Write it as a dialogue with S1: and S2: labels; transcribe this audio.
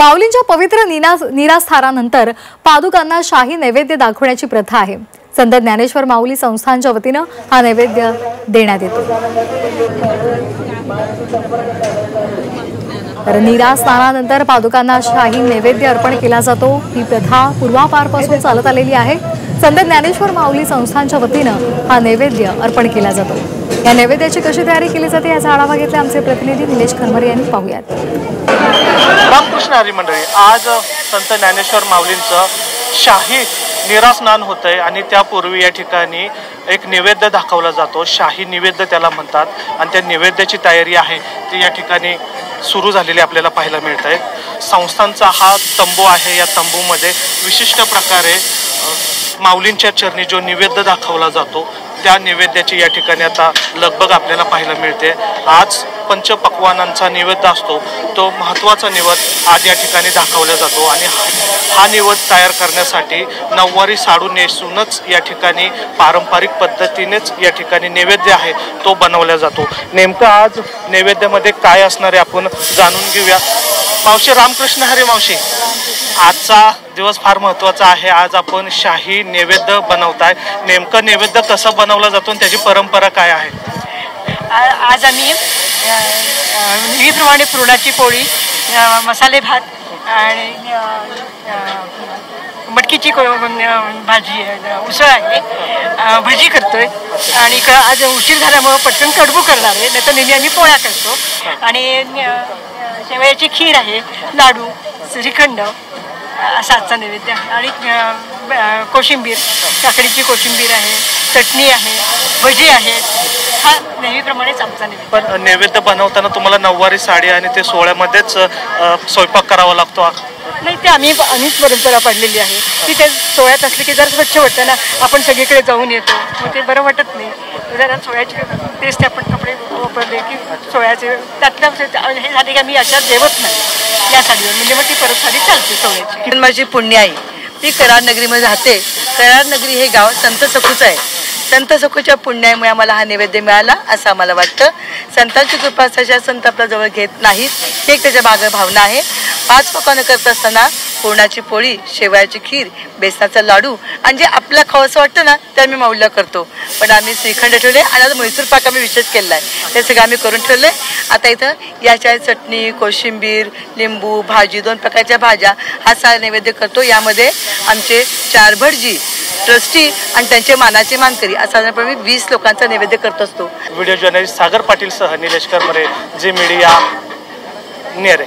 S1: माऊलींच्या पवित्र निरास्थानानंतर पादुकांना शाही नैवेद्य दाखवण्याची प्रथा आहे। संत ज्ञानेश्वर माऊली संस्थानच्या वतीने हा नैवेद्य देण्यात येतो। तर निरास्थानानंतर पादुकांना शाही नैवेद्य अर्पण केला जातो। ही प्रथा पूर्वापारपासून चालत आलेली आहे। संत ज्ञानेश्वर माऊली संस्थानच्या वतीने हा नैवेद्य अर्पण केला जातो। या नैवेद्याची कशी तयारी केली जाते याचा आढावा घेतला आमचे प्रतिनिधी निलेश खरमरे यांनी। पाहूयात।
S2: रामकृष्ण हरी मंडळी, आज संत ज्ञानेश्वर माऊलींचं शाही निरास्नान होतंय आणि त्यापूर्वी या ठिकाणी एक नैवेद्य दाखवला जातो। शाही नैवेद्य त्याला म्हणतात आणि त्या नैवेद्याची तयारी आहे ती या ठिकाणी सुरू झालेली आपल्याला पाहायला मिळत आहे। संस्थांचा हा तंबू आहे। या तंबूमध्ये विशिष्ट प्रकारे माऊलींच्या चरणी जो नैवेद्य दाखवला जातो त्या नैवेद्याची या ठिकाणी आता लगबग आपल्याला पाहायला मिळते। आज पंचपक्वानांचा नैवेद्य असतो, तो महत्त्वाचा नैवेद्य आज या ठिकाणी दाखवला जातो आणि हा नैवेद्य तयार करण्यासाठी नऊवारी साडू नेसूनच या ठिकाणी पारंपरिक पद्धतीनेच या ठिकाणी नैवेद्य आहे तो बनवला जातो। नेमकं आज नैवेद्यामध्ये काय असणार आहे आपण जाणून घेऊया। मावशी, रामकृष्ण हरी मावशी, आजचा दिवस फार महत्त्वाचा आहे। आज आपण शाही नैवेद्य बनवताय, नेमकं नैवेद्य कसं बनवलं जातो आणि त्याची परंपरा काय आहे?
S3: आज आम्ही नेहमीप्रमाणे पुरणाची पोळी, मसाले भात आणि मटकीची भाजी, उसळ आहे, भजी करतोय आणि आज उशीर झाल्यामुळे पटकन कडबू करणार आहे, नाही तर नेहमी आम्ही पोळ्या करतो। आणि शेवयाची खीर आहे, लाडू, श्रीखंड असा आजचा नैवेद्य आहे। आणि कोशिंबीर, काकडीची कोशिंबीर आहे, चटणी आहे, भजी आहे। हा नेहमीप्रमाणेच आमचा नैवेद्य।
S2: पण नैवेद्य बनवताना तुम्हाला नऊवारी साडी आणि ते सोहळ्यामध्येच स्वयंपाक करावा लागतो?
S3: नाही, ते आम्हीच परंपरा पाडलेली आहे की ते सोहळ्यात असले की जरा स्वच्छ वाटतं ना, आपण सगळीकडे जाऊन येतो मग ते बरं वाटत नाही। जरा सोहळ्याची तेच ते आपण कपडे वापरले की सोहळ्याचे त्यातल्या हे झाले की आम्ही अशा जेवत नाही या साडीवर, म्हणजे मग ती परत साडी चालते सोहळ्याची।
S4: माझी पुण्य आई ती कराड नगरीमध्ये राहते। कराड नगरी हे गाव संत सखूचं आहे। संत सखूच्या पुण्यामुळे आम्हाला हा नैवेद्य मिळाला असं आम्हाला वाटतं। संतांची कृपा असल्याशिवाय संत आपल्या जवळ घेत नाहीत, ही एक त्याच्या मागे भावना आहे। 5 पक्वानं करत असताना पुरणाची पोळी, शेवयाची खीर, बेसनाचा लाडू आणि जे आपलं खावंसं वाटतं ना ते आम्ही माऊलीला करतो। पण आम्ही श्रीखंड ठेवले आणि आता म्हैसूर पाक आम्ही विशेष केला आहे, ते सगळं आम्ही करून ठेवले। आता इथं याच्या चटणी, कोशिंबीर, लिंबू, भाजी, 2 प्रकारच्या भाज्या हा सारा नैवेद्य करतो। यामध्ये आमचे 4 भटजी, ट्रस्टी आणि त्यांचे मानाचे मानकरी असा साधारणपणे 20 लोकांचा नैवेद्य करत असतो।
S2: व्हिडिओ जर्नलिस्ट सागर पाटील सह निलेश खरमरे, झी मीडिया, नेरे।